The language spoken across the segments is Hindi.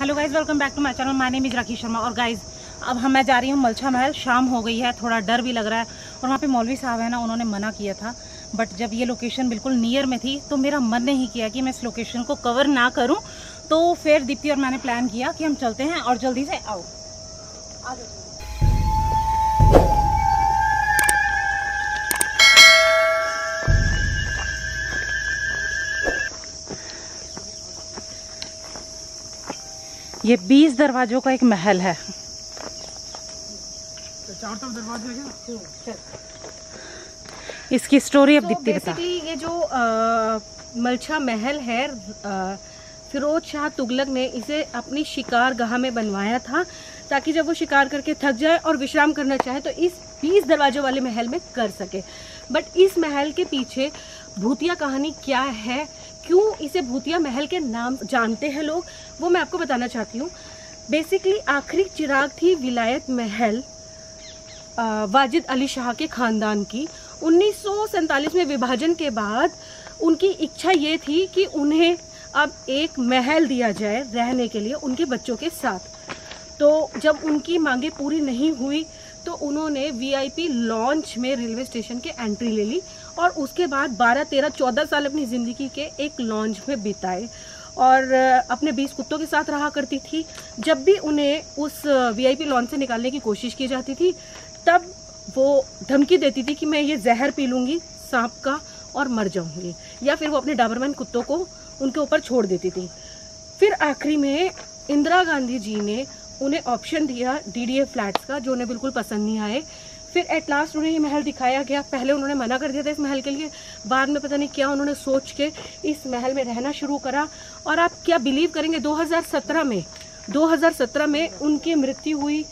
Hello guys, welcome back to my channel. My name is Rakhi Sharma. और गाइज अब मैं जा रही हूँ मलछा महल। शाम हो गई है, थोड़ा डर भी लग रहा है। और वहाँ पे मौलवी साहब है ना, उन्होंने मना किया था, बट जब ये लोकेशन बिल्कुल नियर में थी तो मेरा मन नहीं किया कि मैं इस लोकेशन को कवर ना करूँ। तो फिर दीप्ति और मैंने प्लान किया कि हम चलते हैं और जल्दी से आओ आ जाओ। ये 20 दरवाजों का एक महल है। चार तरफ दरवाजे क्या? इसकी स्टोरी अब दीप्ति बता। ये जो मलछा महल है, फिरोज शाह तुगलक ने इसे अपनी शिकारगाह में बनवाया था ताकि जब वो शिकार करके थक जाए और विश्राम करना चाहे तो इस 20 दरवाजों वाले महल में कर सके। बट इस महल के पीछे भूतिया कहानी क्या है, क्यों इसे भूतिया महल के नाम जानते हैं लोग, वो मैं आपको बताना चाहती हूँ। बेसिकली आखिरी चिराग थी विलायत महल वाजिद अली शाह के ख़ानदान की। 1947 में विभाजन के बाद उनकी इच्छा ये थी कि उन्हें अब एक महल दिया जाए रहने के लिए उनके बच्चों के साथ। तो जब उनकी मांगे पूरी नहीं हुई तो उन्होंने वीआईपी लॉन्च में रेलवे स्टेशन के एंट्री ले ली और उसके बाद 12, 13, 14 साल अपनी ज़िंदगी के एक लॉन्च में बिताए और अपने 20 कुत्तों के साथ रहा करती थी। जब भी उन्हें उस वीआईपी लॉन्च से निकालने की कोशिश की जाती थी तब वो धमकी देती थी कि मैं ये जहर पी लूँगी सांप का और मर जाऊँगी, या फिर वो अपने डाबरमैन कुत्तों को उनके ऊपर छोड़ देती थी। फिर आखिरी में इंदिरा गांधी जी ने उन्हें ऑप्शन दिया डीडीए फ्लैट्स का, जो उन्हें बिल्कुल पसंद नहीं आए। फिर एट लास्ट उन्हें ये महल दिखाया गया। पहले उन्होंने मना कर दिया था इस महल के लिए, बाद में पता नहीं क्या उन्होंने सोच के इस महल में रहना शुरू करा। और आप क्या बिलीव करेंगे, 2017 में उनकी मृत्यु हुई,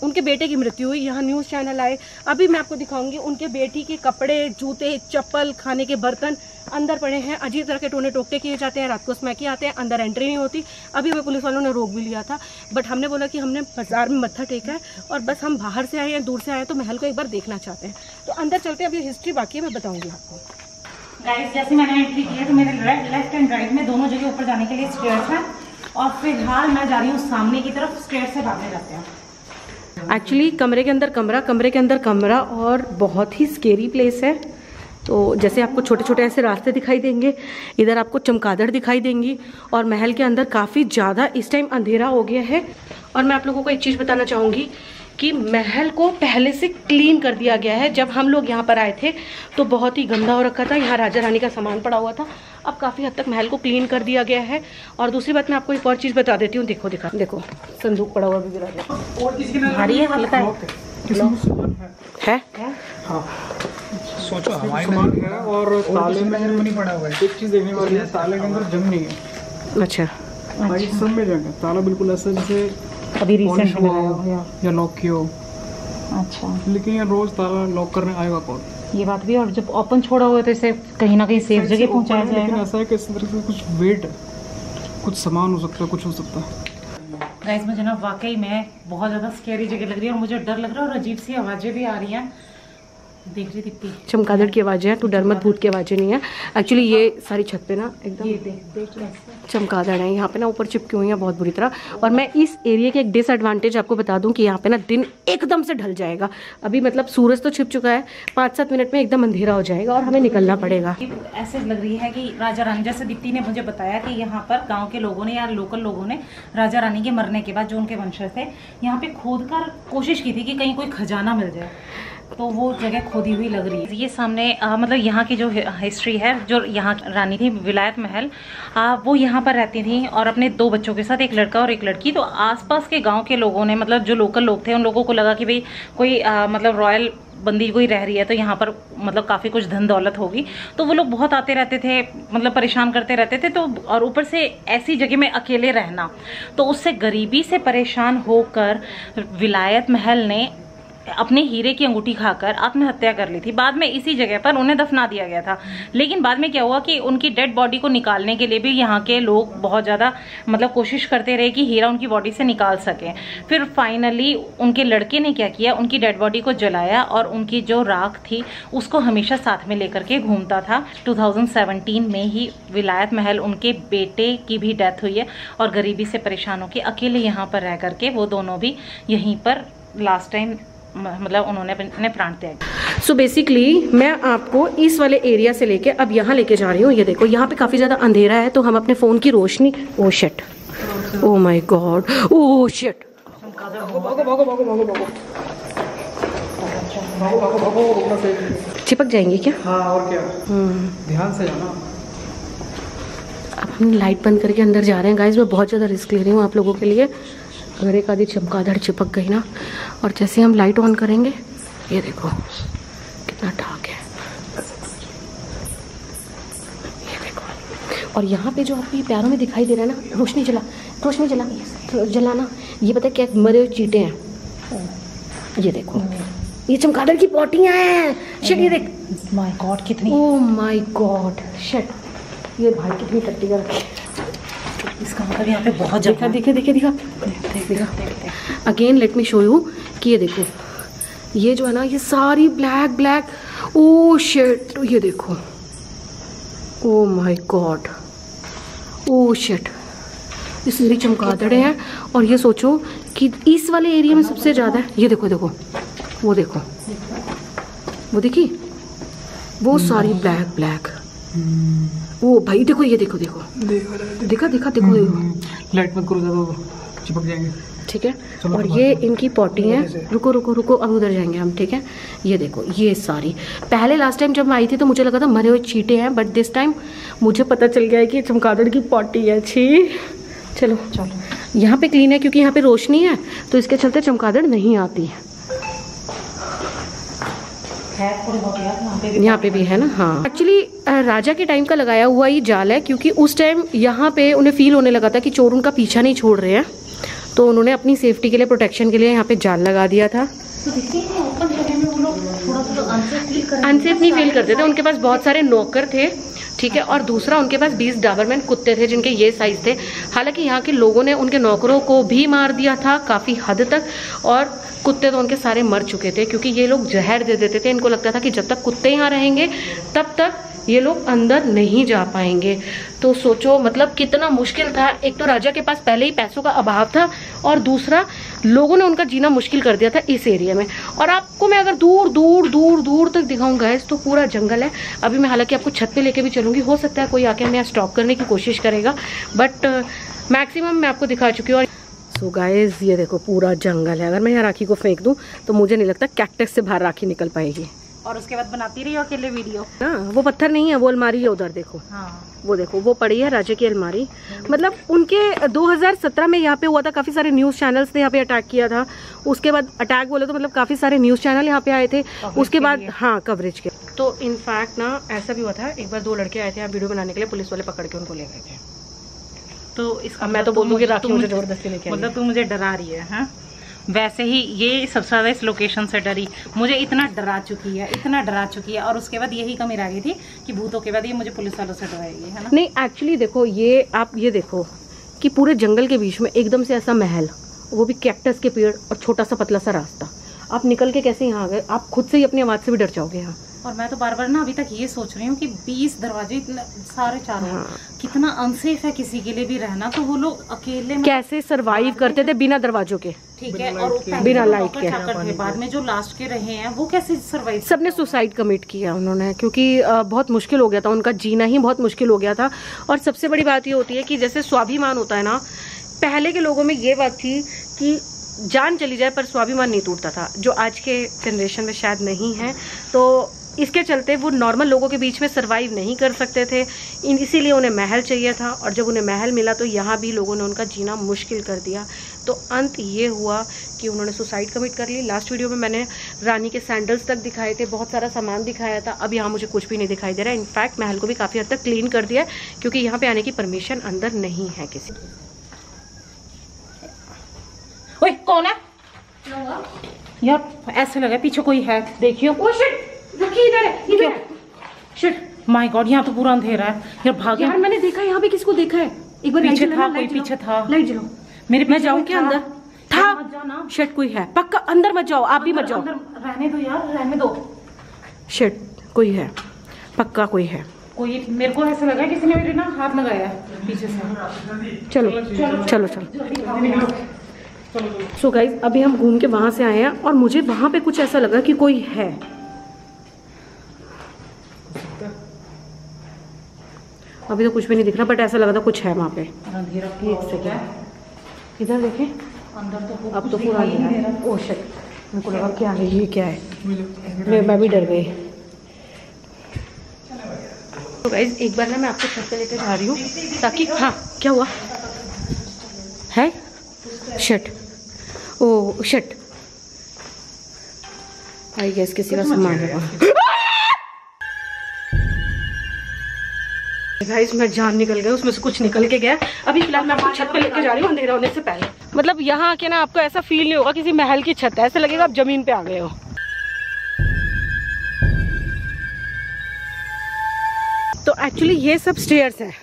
उनके बेटे की मृत्यु हुई। यहाँ न्यूज़ चैनल आए, अभी मैं आपको दिखाऊंगी उनके बेटी के कपड़े, जूते, चप्पल, खाने के बर्तन अंदर पड़े हैं। अजीब तरह के टोने टोकटे किए जाते हैं, रात को स्मैकी आते हैं, अंदर एंट्री नहीं होती। अभी हमें पुलिस वालों ने रोक भी लिया था, बट हमने बोला कि हमने बाजार में मत्था टेका है और बस हम बाहर से आए हैं, दूर से आए हैं, तो महल को एक बार देखना चाहते हैं। तो अंदर चलते हैं, अभी हिस्ट्री बाकी है, मैं बताऊंगी आपको। गाइस, जैसे मैंने एंट्री की है तो मेरे लेफ्ट एंड राइट में दोनों जगह ऊपर जाने के लिए स्टेयर्स हैं और फिलहाल मैं जा रही हूँ सामने की तरफ। स्टेयर्स से भागने जाते हैं। एक्चुअली कमरे के अंदर कमरा और बहुत ही स्केरी प्लेस है। तो जैसे आपको छोटे छोटे ऐसे रास्ते दिखाई देंगे, इधर आपको चमगादड़ दिखाई देंगी और महल के अंदर काफ़ी ज़्यादा इस टाइम अंधेरा हो गया है। और मैं आप लोगों को एक चीज़ बताना चाहूँगी कि महल को पहले से क्लीन कर दिया गया है। जब हम लोग यहाँ पर आए थे तो बहुत ही गंदा हो रखा था, यहाँ राजा रानी का सामान पड़ा हुआ था। अब काफ़ी हद तक महल को क्लीन कर दिया गया है। और दूसरी बात मैं आपको एक और चीज़ बता देती हूँ। देखो संदूक पड़ा हुआ भी भारी है, हल्का है। हाँ, सोचो हमारे सामान है और ताले में नहीं पड़ा हुआ है। एक चीज देखने वाली है, ताले के अंदर जंग नहीं है। अच्छा, सब में जंग है। ताला बिल्कुल ऐसा जैसे अभी रिसेंट हुआ या लॉक किया हो। अच्छा, लेकिन ये रोज ताला लॉक करने आएगा कौन? ये बात भी। और जब ओपन छोड़ा हुआ है तो इसे कहीं ना कहीं सेफ जगह पहुंचाया जाएगा। लेकिन ऐसा है कि इस तरह से कुछ वेट है, कुछ सामान हो सकता है, कुछ हो सकता है। गाइस, मुझे ना वाकई में बहुत ज़्यादा स्कैरी जगह लग रही है और मुझे डर लग रहा है और अजीब सी आवाज़ें भी आ रही हैं। देख रही दीप्ति, चमगादड़ की आवाज़ें हैं, तो डर मत, भूत की आवाज़ें नहीं है। एक्चुअली ये सारी छत पे ना एकदम चमगादड़ है, यहाँ पे ना ऊपर चिपकी हुई है बहुत बुरी तरह। और मैं इस एरिया के एक डिसएडवांटेज आपको बता दूं कि यहाँ पे ना दिन एकदम से ढल जाएगा। अभी मतलब सूरज तो छिप चुका है, 5-7 मिनट में एकदम अंधेरा हो जाएगा और हमें निकलना पड़ेगा। ऐसे लग रही है कि राजा रानी, जैसे दीप्ति ने मुझे बताया कि यहाँ पर गाँव के लोगों ने या लोकल लोगों ने राजा रानी के मरने के बाद जो उनके वंशज थे यहाँ पे खोद कर कोशिश की थी कि कहीं कोई खजाना मिल जाए, तो वो जगह खोदी हुई लग रही है। ये सामने मतलब यहाँ की जो हिस्ट्री है, जो यहाँ रानी थी विलायत महल, वो यहाँ पर रहती थी और अपने 2 बच्चों के साथ, एक लड़का और एक लड़की। तो आसपास के गांव के लोगों ने, मतलब जो लोकल लोग थे, उन लोगों को लगा कि भाई कोई मतलब रॉयल बंदी कोई रह रही है तो यहाँ पर मतलब काफ़ी कुछ धन दौलत होगी। तो वो लोग बहुत आते रहते थे, मतलब परेशान करते रहते थे। तो और ऊपर से ऐसी जगह में अकेले रहना, तो उससे गरीबी से परेशान होकर विलायत महल ने अपने हीरे की अंगूठी खाकर आत्महत्या कर ली थी। बाद में इसी जगह पर उन्हें दफना दिया गया था। लेकिन बाद में क्या हुआ कि उनकी डेड बॉडी को निकालने के लिए भी यहाँ के लोग बहुत ज़्यादा मतलब कोशिश करते रहे कि हीरा उनकी बॉडी से निकाल सकें। फिर फाइनली उनके लड़के ने क्या किया, उनकी डेड बॉडी को जलाया और उनकी जो राख थी उसको हमेशा साथ में लेकर के घूमता था। 2017 में ही विलायत महल उनके बेटे की भी डेथ हुई है और गरीबी से परेशान होकर अकेले यहाँ पर रह करके वो दोनों भी यहीं पर लास्ट टाइम मतलब उन्होंने अपने प्राण त्याग। सो बेसिकली मैं आपको इस वाले एरिया से लेके अब यहाँ लेके जा रही हूँ। ये देखो यहाँ पे काफ़ी ज़्यादा अंधेरा है, तो हम अपने फ़ोन की रोशनी, oh shit, oh my god, oh shit, चिपक जाएंगे क्या? हाँ और क्या, ध्यान से जाना। अब हम लाइट बंद करके अंदर जा रहे हैं गाइस। मैं बहुत ज़्यादा रिस्क ले रही हूँ आप लोगों के लिए। अगर एक आधी चमगादड़ चिपक गई ना, और जैसे हम लाइट ऑन करेंगे, ये देखो कितना डार्क है, ये देखो। और यहाँ पे जो आपको पैरों में दिखाई दे रहा है ना, रोशनी जला, रोशनी जला, जलाना, ये पता है क्या, मरे हुए चींटे हैं। ये देखो, ये चमगादड़ की पॉटियाँ हैं। शिट, ये देख, माय गॉड कितनी, ओह माय गॉड, शिट, ये भाई कितनी टट्टी कर रखी है। इसका मतलब यहाँ पे बहुत देखा, दिखा दिखा दिखा दिखा। Again let me show you कि ये देखो, ये जो है ना, ये सारी ब्लैक ब्लैक, ओह शिट, ये देखो, oh my God, oh shit, ये सारी चमगादड़े हैं। और ये सोचो कि इस वाले एरिया में सबसे ज़्यादा है। ये देखो देखो, वो देखो, वो देखी, वो सारी ब्लैक ब्लैक, वो भाई देखो, ये देखो देखो, दिखा दिखा देखो देखो। लाइट मत करो ज़्यादा, चिपक जाएंगे। ठीक है, और ये इनकी पॉटी है। रुको रुको रुको, अब उधर जाएंगे हम। ठीक है, ये देखो, ये सारी, पहले लास्ट टाइम जब मैं आई थी तो मुझे लगा था मरे हुए चींटे हैं, बट दिस टाइम मुझे पता चल गया है कि चमगादड़ की पॉटी है। छी, चलो चलो, यहाँ पे क्लीन है क्योंकि यहाँ पे रोशनी है, तो इसके चलते चमगादड़ नहीं आती है। यहाँ पे भी है ना। हाँ, एक्चुअली राजा के टाइम का लगाया हुआ ये जाल है, क्योंकि उस टाइम यहाँ पे उन्हें फील होने लगा था कि चोर उनका पीछा नहीं छोड़ रहे हैं, तो उन्होंने अपनी सेफ्टी के लिए, प्रोटेक्शन के लिए यहाँ पे जाल लगा दिया था। अनसेफ नहीं फील करते थे, उनके पास बहुत सारे नौकर थे। ठीक है, और दूसरा उनके पास 20 डाबरमैन कुत्ते थे जिनके ये साइज थे। हालांकि यहाँ के लोगों ने उनके नौकरों को भी मार दिया था काफ़ी हद तक, और कुत्ते तो उनके सारे मर चुके थे, क्योंकि ये लोग जहर दे देते थे। इनको लगता था कि जब तक कुत्ते यहाँ रहेंगे तब तक ये लोग अंदर नहीं जा पाएंगे। तो सोचो मतलब कितना मुश्किल था। एक तो राजा के पास पहले ही पैसों का अभाव था, और दूसरा लोगों ने उनका जीना मुश्किल कर दिया था इस एरिया में। और आपको मैं अगर दूर दूर दूर दूर तक दिखाऊं गाइस, तो पूरा जंगल है। अभी मैं हालांकि आपको छत पे लेके भी चलूंगी, हो सकता है कोई आके हमें स्टॉप करने की कोशिश करेगा, बट मैक्सिमम मैं आपको दिखा चुकी हूँ। सो गाइस, ये देखो पूरा जंगल है। अगर मैं यहाँ राखी को फेंक दूं तो मुझे नहीं लगता कैक्टस से बाहर राखी निकल पाएगी। और उसके बाद बनाती रही अकेले वीडियो ना। वो पत्थर नहीं है, वो अलमारी है उधर, देखो। हाँ, वो देखो, वो पड़ी है राजा की अलमारी। मतलब उनके 2017 में यहाँ पे हुआ था, काफ़ी सारे न्यूज़ चैनल्स ने यहाँ पे अटैक किया था। उसके बाद अटैक बोले तो मतलब काफ़ी सारे न्यूज़ चैनल यहाँ पे आए थे उसके बाद, हाँ, कवरेज के। तो इनफैक्ट ना ऐसा भी हुआ था, एक बार 2 लड़के आए थे यहाँ वीडियो बनाने के लिए, पुलिस वाले पकड़ के उनको ले गए थे। तो इसका मैं तो बोल दूँगी राखी मुझे जबरदस्ती लेके, मतलब तू मुझे डरा रही है। हाँ, वैसे ही ये सबसे ज़्यादा इस लोकेशन से डरी, मुझे इतना डरा चुकी है, इतना डरा चुकी है। और उसके बाद यही कमी रह गई थी कि भूतों के बाद ये मुझे पुलिस वालों से डराएगी, है ना। नहीं, एक्चुअली देखो, ये आप ये देखो कि पूरे जंगल के बीच में एकदम से ऐसा महल, वो भी कैक्टस के पेड़ और छोटा सा पतला सा रास्ता, आप निकल के कैसे यहाँ आ गए? आप खुद से ही अपनी आवाज़ से भी डर जाओगे यहाँ। और मैं तो बार बार ना अभी तक ये सोच रही हूँ कि 20 दरवाजे इतने सारे चारों, हाँ। कितना अनसेफ है किसी के लिए भी रहना। तो वो लोग अकेले कैसे सरवाइव करते थे बिना दरवाजों के, ठीक है, और बिना लाइट के। थे, बाद में जो लास्ट के रहे हैं वो कैसे सरवाइव? सबने सुसाइड कमिट किया उन्होंने, क्योंकि बहुत मुश्किल हो गया था, उनका जीना ही बहुत मुश्किल हो गया था। और सबसे बड़ी बात ये होती है कि जैसे स्वाभिमान होता है ना, पहले के लोगों में ये बात थी कि जान चली जाए पर स्वाभिमान नहीं टूटता था, जो आज के जनरेशन में शायद नहीं है। तो इसके चलते वो नॉर्मल लोगों के बीच में सरवाइव नहीं कर सकते थे, इसीलिए उन्हें महल चाहिए था। और जब उन्हें महल मिला तो यहाँ भी लोगों ने उनका जीना मुश्किल कर दिया। तो अंत ये हुआ कि उन्होंने सुसाइड कमिट कर ली। लास्ट वीडियो में मैंने रानी के सैंडल्स तक दिखाए थे, बहुत सारा सामान दिखाया था। अब यहाँ मुझे कुछ भी नहीं दिखाई दे रहा है। इनफैक्ट महल को भी काफ़ी हद तक क्लीन कर दिया है, क्योंकि यहाँ पे आने की परमिशन अंदर नहीं है किसी की। ओए, कौन है? यार ऐसे लगा पीछे कोई है, देखियो। ओ शिट, रखी इधर है, इधर है। शिट, माय गॉड, यहाँ तो पूरा अंधेरा है यार, भाग यार मैंने देखा, यहाँ पे किसको देखा है? एक बार पीछे लाइट था, जलाओ, कोई लाइट जलाओ। पीछे था। लाइट जलाओ। मेरे मैं पीछे जाऊँ कोई क्या अंदर? मत था, जाना। शिट कोई है पक्का, अंदर मत जाओ, आप भी मत जाओ। अंदर रहने दो यार, रहने दो। शिट कोई है, पक्का कोई है। कोई, मेरे को ऐसा लगा किसी ने मेरे ना हाथ लगाया है पीछे से। चलो चलो चलो। सो गाइज अभी हम घूम के वहां से आए हैं और मुझे वहां पे कुछ ऐसा लगा कि कोई है। अभी तो कुछ भी नहीं दिख रहा, बट ऐसा लगा था कुछ है वहां पे। अंधेरा एक सेकेंड, इधर देखें, अंदर तो अब तो पूरा अंधेरा है। ओह शिट, मेरे को लगा क्या है, ये क्या है, मैं भी डर गई। तो गाइज एक बार ना मैं आपको छत पे लेकर जा रही हूँ ताकि, हाँ क्या हुआ है? Shit, oh shit, I guess किसी का सामान होगा। गाइस मैं जान निकल गया, उसमें से कुछ निकल के गया। अभी फिलहाल मैं आपको छत पे लेके जा रही हूँ अंधेरा होने से पहले। मतलब यहाँ आके ना आपको ऐसा फील नहीं होगा किसी महल की छत है, ऐसा लगेगा आप जमीन पे आ गए हो। तो एक्चुअली ये सब स्टेयर्स हैं।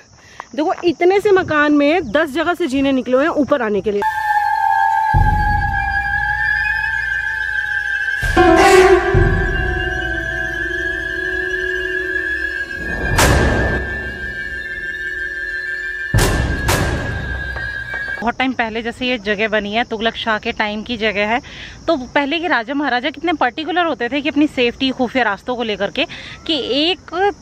देखो इतने से मकान में 10 जगह से जीने निकले हुए हैं ऊपर आने के लिए। बहुत टाइम पहले जैसे ये जगह बनी है, तुगलक शाह के टाइम की जगह है। तो पहले के राजा महाराजा कितने पर्टिकुलर होते थे कि अपनी सेफ्टी, खुफिया रास्तों को लेकर के, कि एक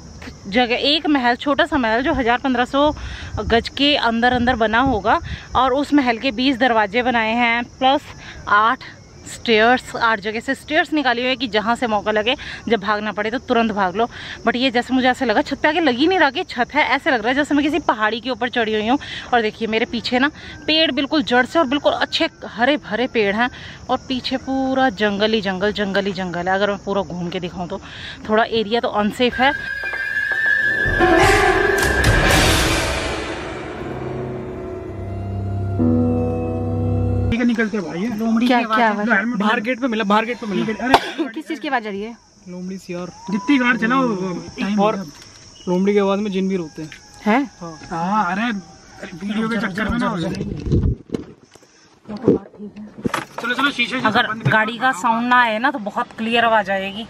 जगह, एक महल, छोटा सा महल जो 1000-1500 गज के अंदर अंदर बना होगा, और उस महल के 20 दरवाजे बनाए हैं, प्लस 8 स्टेयर्स, 8 जगह से स्टेयर्स निकाली हुई है कि जहाँ से मौका लगे, जब भागना पड़े तो तुरंत भाग लो। बट ये जैसे मुझे ऐसे लगा, छत पे आके लग ही नहीं रहा कि छत है, ऐसे लग रहा है जैसे मैं किसी पहाड़ी के ऊपर चढ़ी हुई हूँ। और देखिए मेरे पीछे ना पेड़ बिल्कुल जड़ से, और बिल्कुल अच्छे हरे भरे पेड़ हैं, और पीछे पूरा जंगल ही जंगल, जंगल ही जंगल है। अगर मैं पूरा घूम के दिखाऊँ तो थोड़ा एरिया तो अनसेफ है। निकलते भाई है लोमड़ी क्या की आवाज क्या है। आवाज? बाहर गेट पे मिला, बाहर गेट पे मिला। अरे किस चीज की आवाज आ रही है? लोमड़ी सी, और जितनी कार चलाओ और लोमड़ी की आवाज में जिन भी रोते है? हाँ अरे वीडियो के चक्कर में ना। चलो चलो शीशे अगर गाड़ी का साउंड ना आए ना तो बहुत क्लियर आवाज आएगी।